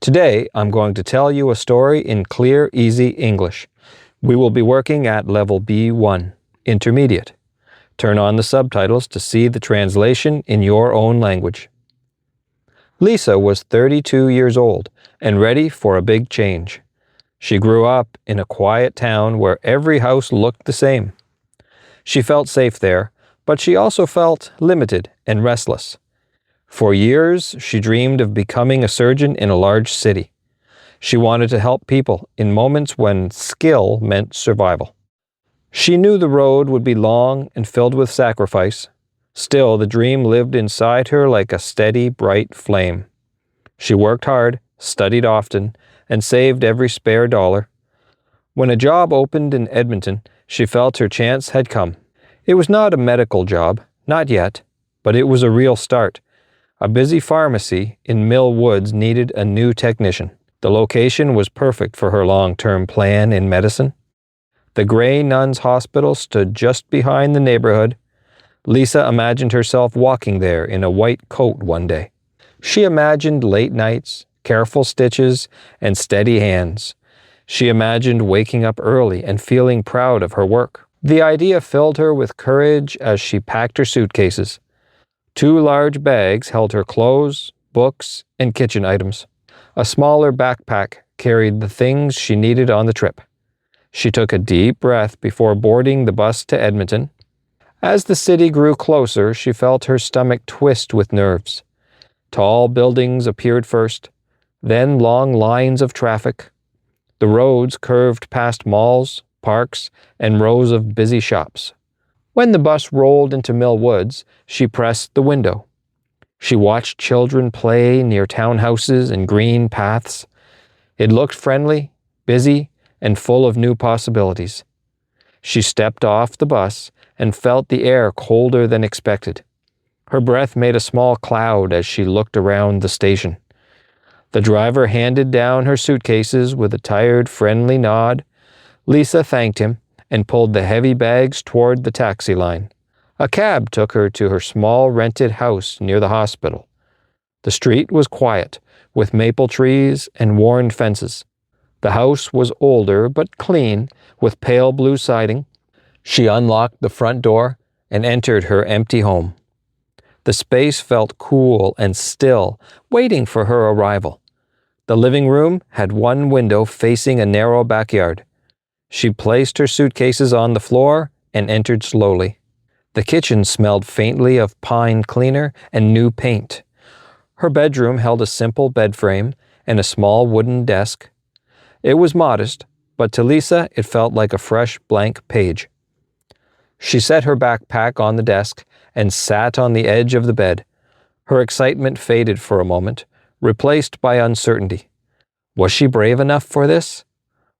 Today, I'm going to tell you a story in clear, easy English. We will be working at level B1, intermediate. Turn on the subtitles to see the translation in your own language. Lisa was 32 years old and ready for a big change. She grew up in a quiet town where every house looked the same. She felt safe there, but she also felt limited and restless. For years, she dreamed of becoming a surgeon in a large city. She wanted to help people in moments when skill meant survival. She knew the road would be long and filled with sacrifice. Still, the dream lived inside her like a steady, bright flame. She worked hard, studied often, and saved every spare dollar. When a job opened in Edmonton, she felt her chance had come. It was not a medical job, not yet, but it was a real start. A busy pharmacy in Mill Woods needed a new technician. The location was perfect for her long-term plan in medicine. The Grey Nuns Hospital stood just behind the neighborhood. Lisa imagined herself walking there in a white coat one day. She imagined late nights, careful stitches, and steady hands. She imagined waking up early and feeling proud of her work. The idea filled her with courage as she packed her suitcases. 2 large bags held her clothes, books, and kitchen items. A smaller backpack carried the things she needed on the trip. She took a deep breath before boarding the bus to Edmonton. As the city grew closer, she felt her stomach twist with nerves. Tall buildings appeared first, then long lines of traffic. The roads curved past malls, parks, and rows of busy shops. When the bus rolled into Mill Woods, she pressed the window. She watched children play near townhouses and green paths. It looked friendly, busy, and full of new possibilities. She stepped off the bus and felt the air colder than expected. Her breath made a small cloud as she looked around the station. The driver handed down her suitcases with a tired, friendly nod. Lisa thanked him and pulled the heavy bags toward the taxi line. A cab took her to her small rented house near the hospital. The street was quiet, with maple trees and worn fences. The house was older but clean, with pale blue siding. She unlocked the front door and entered her empty home. The space felt cool and still, waiting for her arrival. The living room had one window facing a narrow backyard. She placed her suitcases on the floor and entered slowly. The kitchen smelled faintly of pine cleaner and new paint. Her bedroom held a simple bed frame and a small wooden desk. It was modest, but to Lisa it felt like a fresh blank page. She set her backpack on the desk and sat on the edge of the bed. Her excitement faded for a moment, replaced by uncertainty. Was she brave enough for this?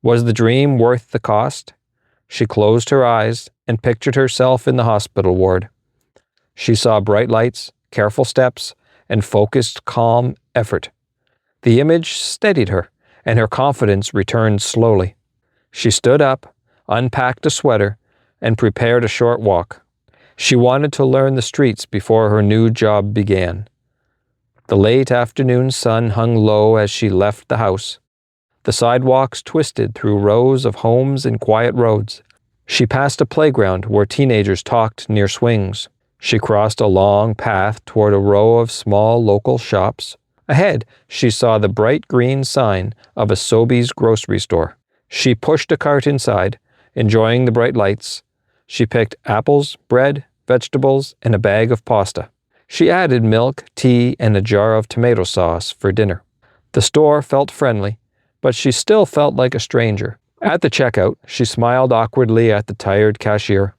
Was the dream worth the cost? She closed her eyes and pictured herself in the hospital ward. She saw bright lights, careful steps, and focused, calm effort. The image steadied her, and her confidence returned slowly. She stood up, unpacked a sweater, and prepared a short walk. She wanted to learn the streets before her new job began. The late afternoon sun hung low as she left the house. The sidewalks twisted through rows of homes and quiet roads. She passed a playground where teenagers talked near swings. She crossed a long path toward a row of small local shops. Ahead, she saw the bright green sign of a Sobeys grocery store. She pushed a cart inside, enjoying the bright lights. She picked apples, bread, vegetables, and a bag of pasta. She added milk, tea, and a jar of tomato sauce for dinner. The store felt friendly, but she still felt like a stranger. At the checkout, she smiled awkwardly at the tired cashier.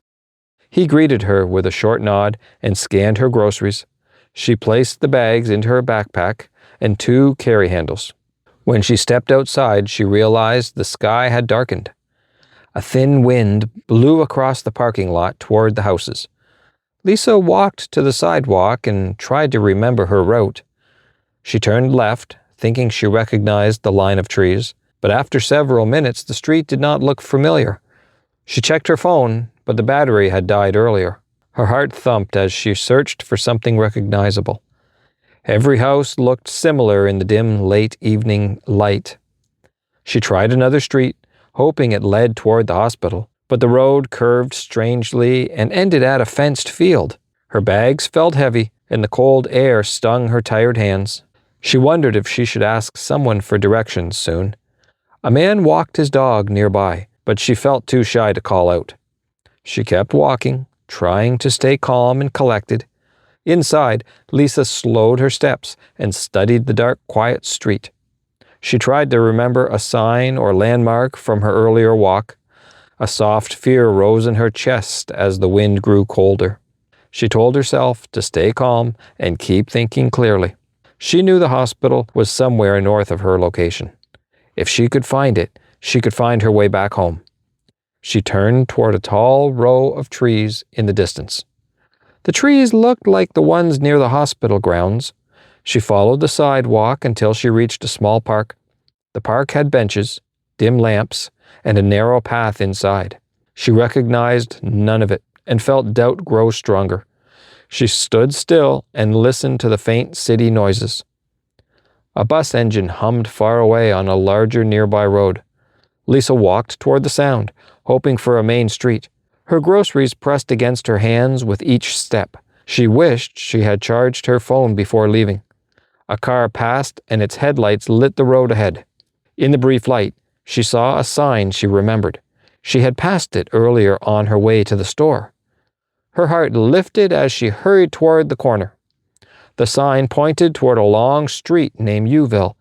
He greeted her with a short nod and scanned her groceries. She placed the bags into her backpack and 2 carry handles. When she stepped outside, she realized the sky had darkened. A thin wind blew across the parking lot toward the houses. Lisa walked to the sidewalk and tried to remember her route. She turned left, thinking she recognized the line of trees, but after several minutes the street did not look familiar. She checked her phone, but the battery had died earlier. Her heart thumped as she searched for something recognizable. Every house looked similar in the dim late evening light. She tried another street, hoping it led toward the hospital, but the road curved strangely and ended at a fenced field. Her bags felt heavy, and the cold air stung her tired hands. She wondered if she should ask someone for directions soon. A man walked his dog nearby, but she felt too shy to call out. She kept walking, trying to stay calm and collected. Inside, Lisa slowed her steps and studied the dark, quiet street. She tried to remember a sign or landmark from her earlier walk. A soft fear rose in her chest as the wind grew colder. She told herself to stay calm and keep thinking clearly. She knew the hospital was somewhere north of her location. If she could find it, she could find her way back home. She turned toward a tall row of trees in the distance. The trees looked like the ones near the hospital grounds. She followed the sidewalk until she reached a small park. The park had benches, dim lamps, and a narrow path inside. She recognized none of it and felt doubt grow stronger. She stood still and listened to the faint city noises. A bus engine hummed far away on a larger nearby road. Lisa walked toward the sound, hoping for a main street. Her groceries pressed against her hands with each step. She wished she had charged her phone before leaving. A car passed and its headlights lit the road ahead. In the brief light, she saw a sign she remembered. She had passed it earlier on her way to the store. Her heart lifted as she hurried toward the corner. The sign pointed toward a long street named Uville.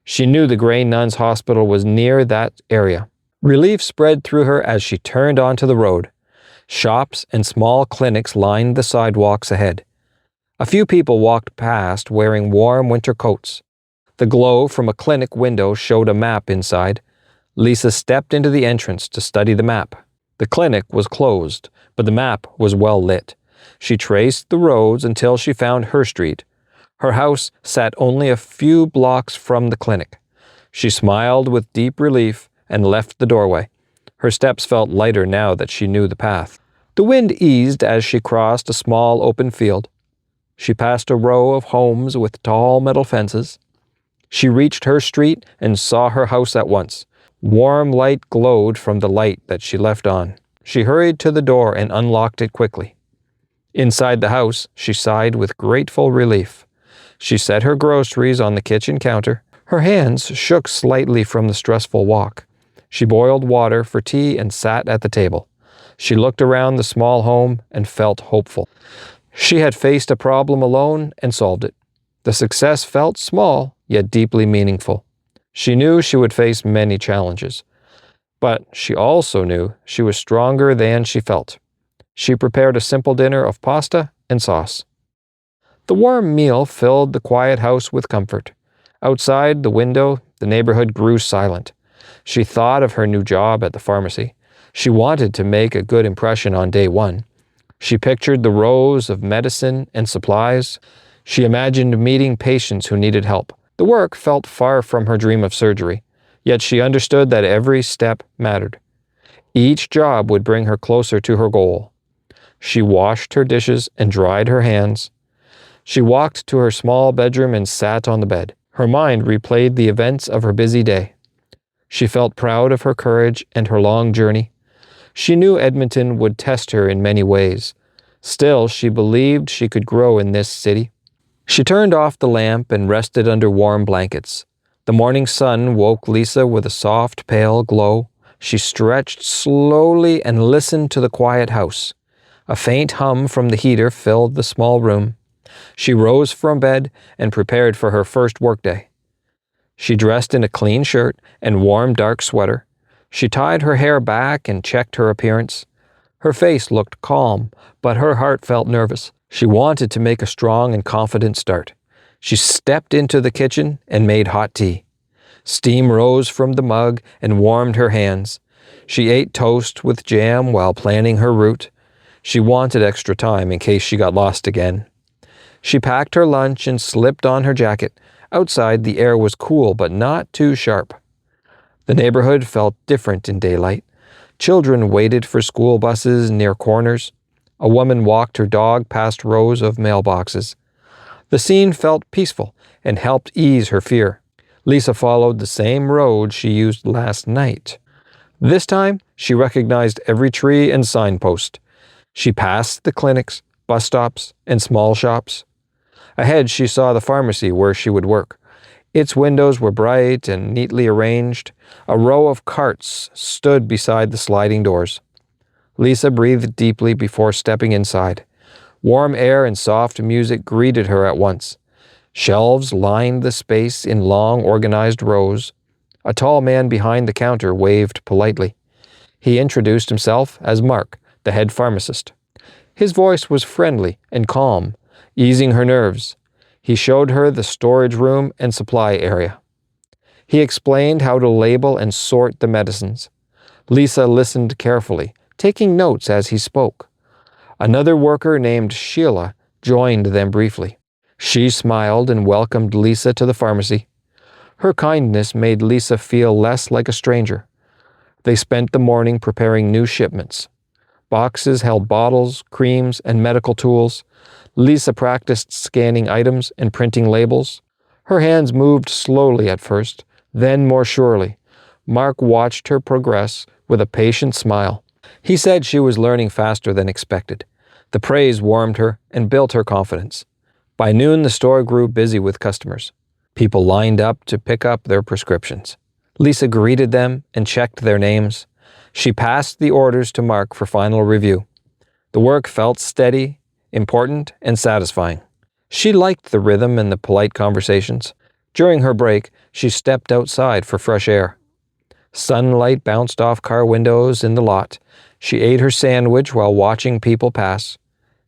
She knew the Grey Nuns Hospital was near that area. Relief spread through her as she turned onto the road. Shops and small clinics lined the sidewalks ahead. A few people walked past wearing warm winter coats. The glow from a clinic window showed a map inside. Lisa stepped into the entrance to study the map. The clinic was closed, but the map was well lit. She traced the roads until she found her street. Her house sat only a few blocks from the clinic. She smiled with deep relief and left the doorway. Her steps felt lighter now that she knew the path. The wind eased as she crossed a small open field. She passed a row of homes with tall metal fences. She reached her street and saw her house at once. Warm light glowed from the light that she left on. She hurried to the door and unlocked it quickly. Inside the house, she sighed with grateful relief. She set her groceries on the kitchen counter. Her hands shook slightly from the stressful walk. She boiled water for tea and sat at the table. She looked around the small home and felt hopeful. She had faced a problem alone and solved it. The success felt small, yet deeply meaningful. She knew she would face many challenges, but she also knew she was stronger than she felt. She prepared a simple dinner of pasta and sauce. The warm meal filled the quiet house with comfort. Outside the window, the neighborhood grew silent. She thought of her new job at the pharmacy. She wanted to make a good impression on day one. She pictured the rows of medicine and supplies. She imagined meeting patients who needed help. The work felt far from her dream of surgery, yet she understood that every step mattered. Each job would bring her closer to her goal. She washed her dishes and dried her hands. She walked to her small bedroom and sat on the bed. Her mind replayed the events of her busy day. She felt proud of her courage and her long journey. She knew Edmonton would test her in many ways. Still, she believed she could grow in this city. She turned off the lamp and rested under warm blankets. The morning sun woke Lisa with a soft, pale glow. She stretched slowly and listened to the quiet house. A faint hum from the heater filled the small room. She rose from bed and prepared for her first workday. She dressed in a clean shirt and warm dark sweater. She tied her hair back and checked her appearance. Her face looked calm, but her heart felt nervous. She wanted to make a strong and confident start. She stepped into the kitchen and made hot tea. Steam rose from the mug and warmed her hands. She ate toast with jam while planning her route. She wanted extra time in case she got lost again. She packed her lunch and slipped on her jacket. Outside, the air was cool but not too sharp. The neighborhood felt different in daylight. Children waited for school buses near corners. A woman walked her dog past rows of mailboxes. The scene felt peaceful and helped ease her fear. Lisa followed the same road she used last night. This time, she recognized every tree and signpost. She passed the clinics, bus stops, and small shops. Ahead, she saw the pharmacy where she would work. Its windows were bright and neatly arranged. A row of carts stood beside the sliding doors. Lisa breathed deeply before stepping inside. Warm air and soft music greeted her at once. Shelves lined the space in long, organized rows. A tall man behind the counter waved politely. He introduced himself as Mark, the head pharmacist. His voice was friendly and calm, easing her nerves. He showed her the storage room and supply area. He explained how to label and sort the medicines. Lisa listened carefully, taking notes as he spoke. Another worker named Sheila joined them briefly. She smiled and welcomed Lisa to the pharmacy. Her kindness made Lisa feel less like a stranger. They spent the morning preparing new shipments. Boxes held bottles, creams, and medical tools. Lisa practiced scanning items and printing labels. Her hands moved slowly at first, then more surely. Mark watched her progress with a patient smile. He said she was learning faster than expected. The praise warmed her and built her confidence. By noon, the store grew busy with customers. People lined up to pick up their prescriptions. Lisa greeted them and checked their names. She passed the orders to Mark for final review. The work felt steady, important, and satisfying. She liked the rhythm and the polite conversations. During her break, she stepped outside for fresh air. Sunlight bounced off car windows in the lot. She ate her sandwich while watching people pass.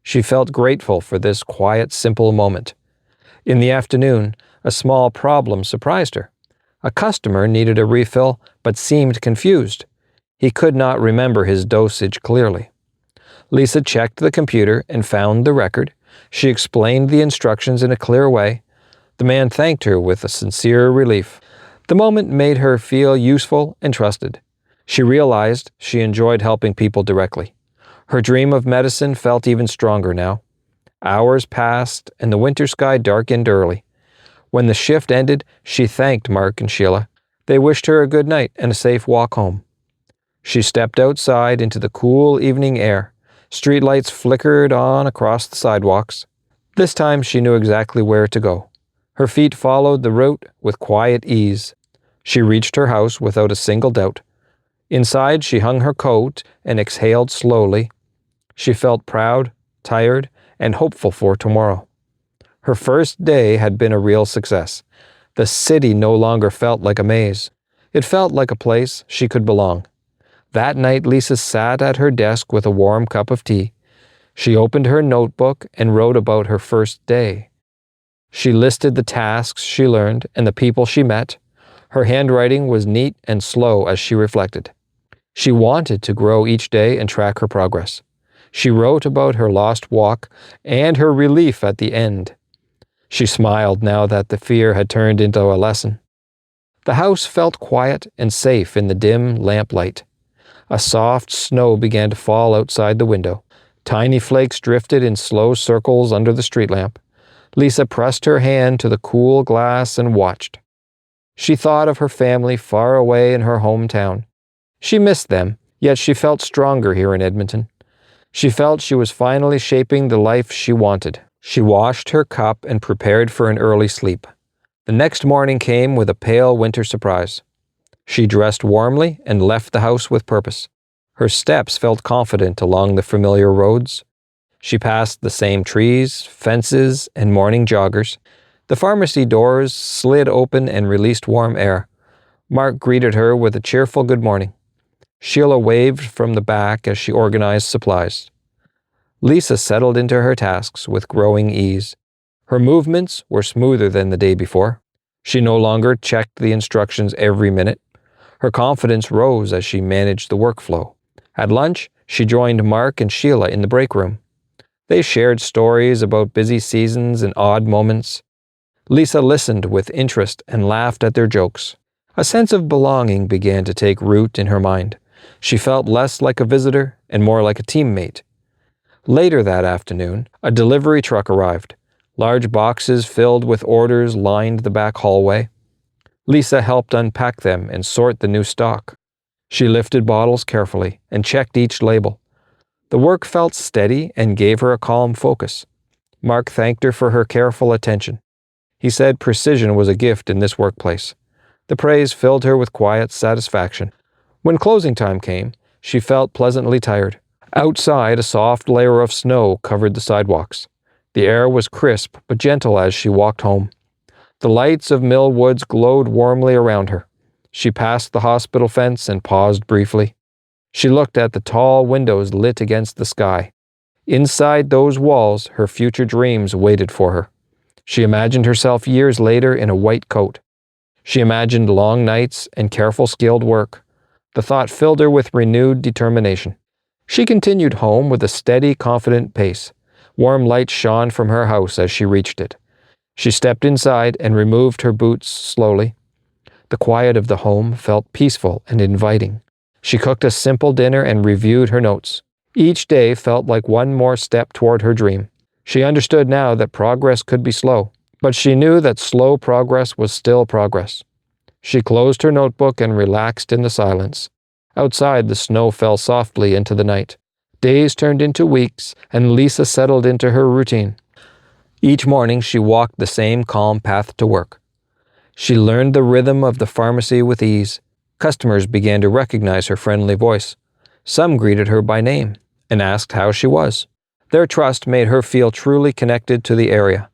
She felt grateful for this quiet, simple moment. In the afternoon, a small problem surprised her. A customer needed a refill but seemed confused. He could not remember his dosage clearly. Lisa checked the computer and found the record. She explained the instructions in a clear way. The man thanked her with a sincere relief. The moment made her feel useful and trusted. She realized she enjoyed helping people directly. Her dream of medicine felt even stronger now. Hours passed and the winter sky darkened early. When the shift ended, she thanked Mark and Sheila. They wished her a good night and a safe walk home. She stepped outside into the cool evening air. Streetlights flickered on across the sidewalks. This time she knew exactly where to go. Her feet followed the route with quiet ease. She reached her house without a single doubt. Inside, she hung her coat and exhaled slowly. She felt proud, tired, and hopeful for tomorrow. Her first day had been a real success. The city no longer felt like a maze. It felt like a place she could belong. That night, Lisa sat at her desk with a warm cup of tea. She opened her notebook and wrote about her first day. She listed the tasks she learned and the people she met. Her handwriting was neat and slow as she reflected. She wanted to grow each day and track her progress. She wrote about her lost walk and her relief at the end. She smiled now that the fear had turned into a lesson. The house felt quiet and safe in the dim lamplight. A soft snow began to fall outside the window. Tiny flakes drifted in slow circles under the street lamp. Lisa pressed her hand to the cool glass and watched. She thought of her family far away in her hometown. She missed them, yet she felt stronger here in Edmonton. She felt she was finally shaping the life she wanted. She washed her cup and prepared for an early sleep. The next morning came with a pale winter surprise. She dressed warmly and left the house with purpose. Her steps felt confident along the familiar roads. She passed the same trees, fences, and morning joggers. The pharmacy doors slid open and released warm air. Mark greeted her with a cheerful good morning. Sheila waved from the back as she organized supplies. Lisa settled into her tasks with growing ease. Her movements were smoother than the day before. She no longer checked the instructions every minute. Her confidence rose as she managed the workflow. At lunch, she joined Mark and Sheila in the break room. They shared stories about busy seasons and odd moments. Lisa listened with interest and laughed at their jokes. A sense of belonging began to take root in her mind. She felt less like a visitor and more like a teammate. Later that afternoon, a delivery truck arrived. Large boxes filled with orders lined the back hallway. Lisa helped unpack them and sort the new stock. She lifted bottles carefully and checked each label. The work felt steady and gave her a calm focus. Mark thanked her for her careful attention. He said precision was a gift in this workplace. The praise filled her with quiet satisfaction. When closing time came, she felt pleasantly tired. Outside, a soft layer of snow covered the sidewalks. The air was crisp but gentle as she walked home. The lights of Mill Woods glowed warmly around her. She passed the hospital fence and paused briefly. She looked at the tall windows lit against the sky. Inside those walls, her future dreams waited for her. She imagined herself years later in a white coat. She imagined long nights and careful skilled work. The thought filled her with renewed determination. She continued home with a steady, confident pace. Warm light shone from her house as she reached it. She stepped inside and removed her boots slowly. The quiet of the home felt peaceful and inviting. She cooked a simple dinner and reviewed her notes. Each day felt like one more step toward her dream. She understood now that progress could be slow, but she knew that slow progress was still progress. She closed her notebook and relaxed in the silence. Outside, the snow fell softly into the night. Days turned into weeks, and Lisa settled into her routine. Each morning, she walked the same calm path to work. She learned the rhythm of the pharmacy with ease. Customers began to recognize her friendly voice. Some greeted her by name and asked how she was. Their trust made her feel truly connected to the area.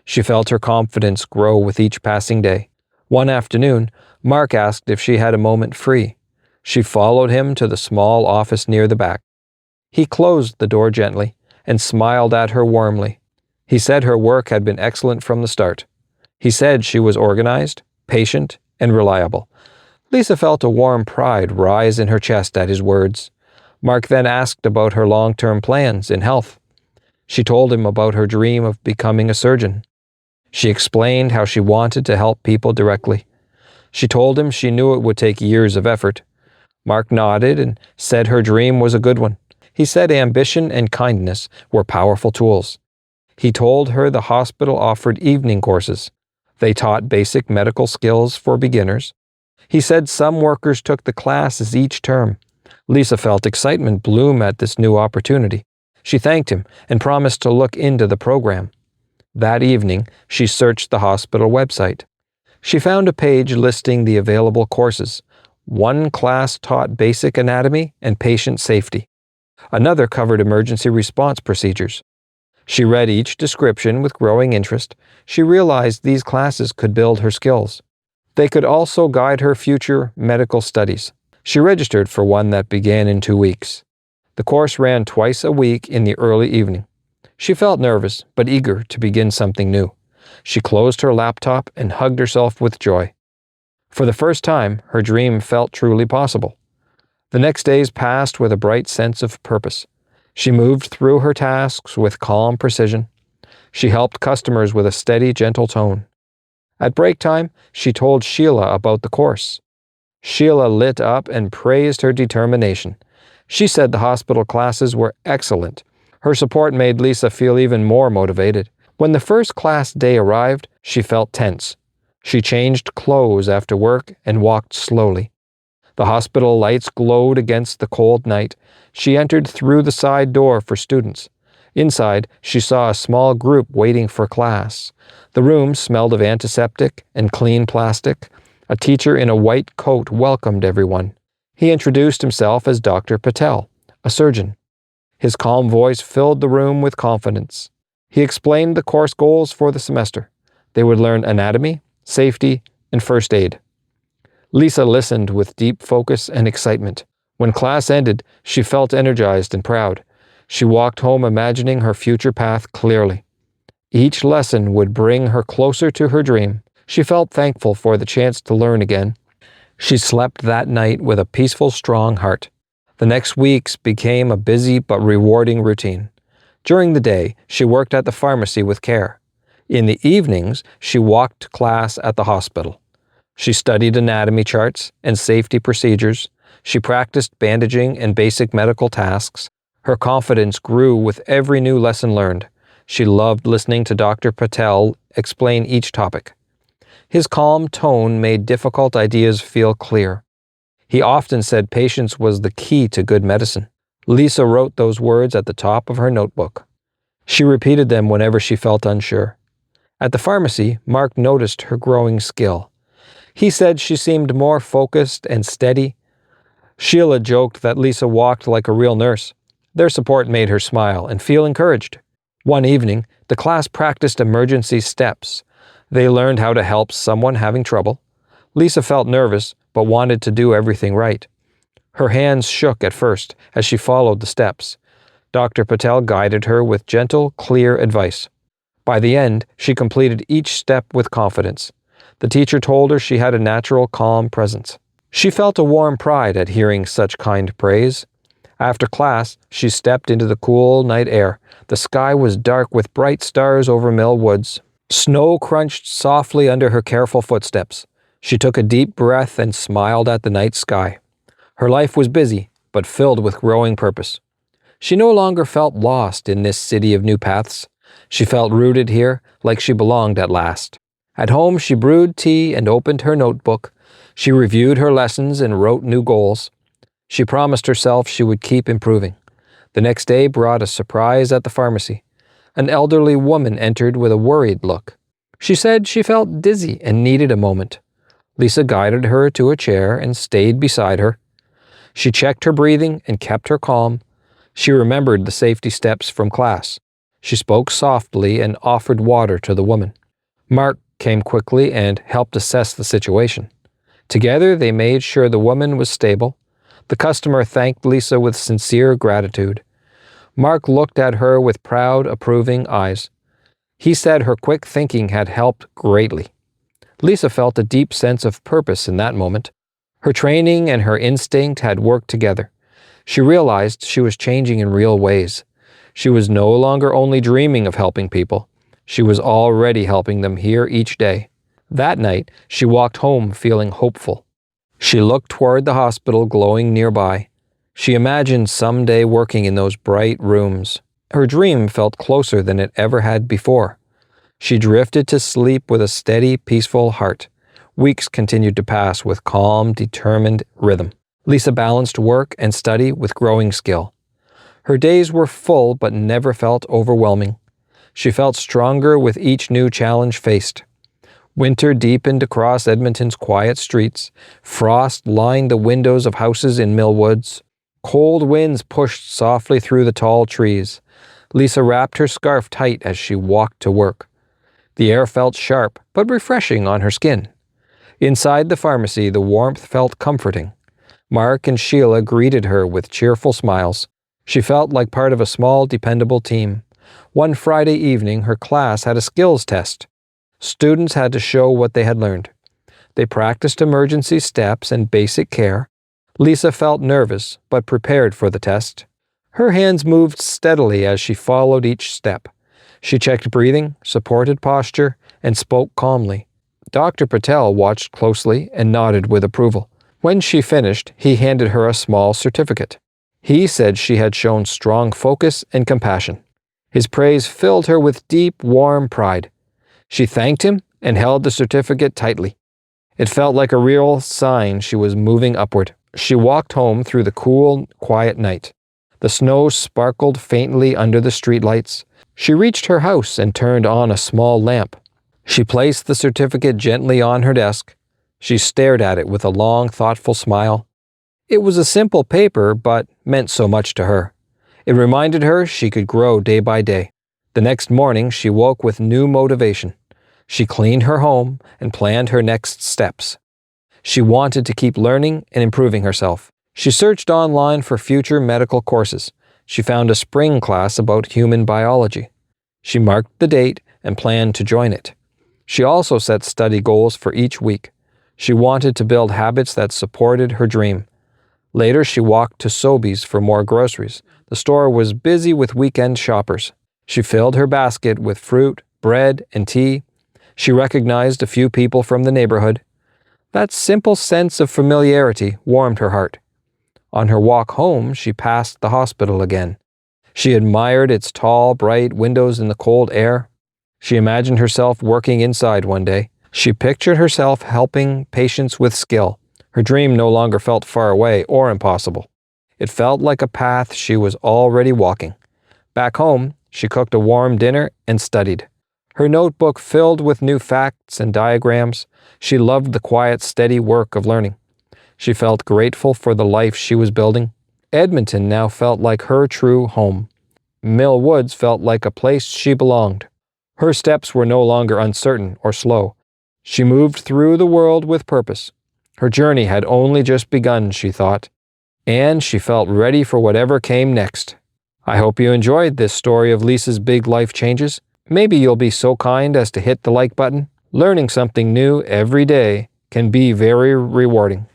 She felt her confidence grow with each passing day. One afternoon, Mark asked if she had a moment free. She followed him to the small office near the back. He closed the door gently and smiled at her warmly. He said her work had been excellent from the start. He said she was organized, patient, and reliable. Lisa felt a warm pride rise in her chest at his words. Mark then asked about her long-term plans in health. She told him about her dream of becoming a surgeon. She explained how she wanted to help people directly. She told him she knew it would take years of effort. Mark nodded and said her dream was a good one. He said ambition and kindness were powerful tools. He told her the hospital offered evening courses. They taught basic medical skills for beginners. He said some workers took the classes each term. Lisa felt excitement bloom at this new opportunity. She thanked him and promised to look into the program. That evening, she searched the hospital website. She found a page listing the available courses. One class taught basic anatomy and patient safety. Another covered emergency response procedures. She read each description with growing interest. She realized these classes could build her skills. They could also guide her future medical studies. She registered for one that began in 2 weeks. The course ran twice a week in the early evening. She felt nervous, but eager to begin something new. She closed her laptop and hugged herself with joy. For the first time, her dream felt truly possible. The next days passed with a bright sense of purpose. She moved through her tasks with calm precision. She helped customers with a steady, gentle tone. At break time, she told Sheila about the course. Sheila lit up and praised her determination. She said the hospital classes were excellent. Her support made Lisa feel even more motivated. When the first class day arrived, she felt tense. She changed clothes after work and walked slowly. The hospital lights glowed against the cold night. She entered through the side door for students. Inside, she saw a small group waiting for class. The room smelled of antiseptic and clean plastic. A teacher in a white coat welcomed everyone. He introduced himself as Dr. Patel, a surgeon. His calm voice filled the room with confidence. He explained the course goals for the semester. They would learn anatomy, safety, and first aid. Lisa listened with deep focus and excitement. When class ended, she felt energized and proud. She walked home imagining her future path clearly. Each lesson would bring her closer to her dream. She felt thankful for the chance to learn again. She slept that night with a peaceful, strong heart. The next weeks became a busy but rewarding routine. During the day, she worked at the pharmacy with care. In the evenings, she walked to class at the hospital. She studied anatomy charts and safety procedures. She practiced bandaging and basic medical tasks. Her confidence grew with every new lesson learned. She loved listening to Dr. Patel explain each topic. His calm tone made difficult ideas feel clear. He often said patience was the key to good medicine. Lisa wrote those words at the top of her notebook. She repeated them whenever she felt unsure. At the pharmacy, Mark noticed her growing skill. He said she seemed more focused and steady. Sheila joked that Lisa walked like a real nurse. Their support made her smile and feel encouraged. One evening, the class practiced emergency steps. They learned how to help someone having trouble. Lisa felt nervous, but wanted to do everything right. Her hands shook at first as she followed the steps. Dr. Patel guided her with gentle, clear advice. By the end, she completed each step with confidence. The teacher told her she had a natural, calm presence. She felt a warm pride at hearing such kind praise. After class, she stepped into the cool night air. The sky was dark with bright stars over Mill Woods. Snow crunched softly under her careful footsteps. She took a deep breath and smiled at the night sky. Her life was busy, but filled with growing purpose. She no longer felt lost in this city of new paths. She felt rooted here, like she belonged at last. At home, she brewed tea and opened her notebook. She reviewed her lessons and wrote new goals. She promised herself she would keep improving. The next day brought a surprise at the pharmacy. An elderly woman entered with a worried look. She said she felt dizzy and needed a moment. Lisa guided her to a chair and stayed beside her. She checked her breathing and kept her calm. She remembered the safety steps from class. She spoke softly and offered water to the woman. Mark came quickly and helped assess the situation. Together they made sure the woman was stable. The customer thanked Lisa with sincere gratitude. Mark looked at her with proud, approving eyes. He said her quick thinking had helped greatly. Lisa felt a deep sense of purpose in that moment. Her training and her instinct had worked together. She realized she was changing in real ways. She was no longer only dreaming of helping people. She was already helping them here each day. That night, she walked home feeling hopeful. She looked toward the hospital glowing nearby. She imagined someday working in those bright rooms. Her dream felt closer than it ever had before. She drifted to sleep with a steady, peaceful heart. Weeks continued to pass with calm, determined rhythm. Lisa balanced work and study with growing skill. Her days were full but never felt overwhelming. She felt stronger with each new challenge faced. Winter deepened across Edmonton's quiet streets. Frost lined the windows of houses in Mill Woods. Cold winds pushed softly through the tall trees. Lisa wrapped her scarf tight as she walked to work. The air felt sharp but refreshing on her skin. Inside the pharmacy, the warmth felt comforting. Mark and Sheila greeted her with cheerful smiles. She felt like part of a small, dependable team. One Friday evening, her class had a skills test. Students had to show what they had learned. They practiced emergency steps and basic care. Lisa felt nervous, but prepared for the test. Her hands moved steadily as she followed each step. She checked breathing, supported posture, and spoke calmly. Dr. Patel watched closely and nodded with approval. When she finished, he handed her a small certificate. He said she had shown strong focus and compassion. His praise filled her with deep, warm pride. She thanked him and held the certificate tightly. It felt like a real sign she was moving upward. She walked home through the cool, quiet night. The snow sparkled faintly under the streetlights. She reached her house and turned on a small lamp. She placed the certificate gently on her desk. She stared at it with a long, thoughtful smile. It was a simple paper, but meant so much to her. It reminded her she could grow day by day. The next morning, she woke with new motivation. She cleaned her home and planned her next steps. She wanted to keep learning and improving herself. She searched online for future medical courses. She found a spring class about human biology. She marked the date and planned to join it. She also set study goals for each week. She wanted to build habits that supported her dream. Later, she walked to Sobeys for more groceries. The store was busy with weekend shoppers. She filled her basket with fruit, bread, and tea. She recognized a few people from the neighborhood. That simple sense of familiarity warmed her heart. On her walk home, she passed the hospital again. She admired its tall, bright windows in the cold air. She imagined herself working inside one day. She pictured herself helping patients with skill. Her dream no longer felt far away or impossible. It felt like a path she was already walking. Back home, she cooked a warm dinner and studied. Her notebook filled with new facts and diagrams. She loved the quiet, steady work of learning. She felt grateful for the life she was building. Edmonton now felt like her true home. Mill Woods felt like a place she belonged. Her steps were no longer uncertain or slow. She moved through the world with purpose. Her journey had only just begun, she thought, and she felt ready for whatever came next. I hope you enjoyed this story of Lisa's big life changes. Maybe you'll be so kind as to hit the like button. Learning something new every day can be very rewarding.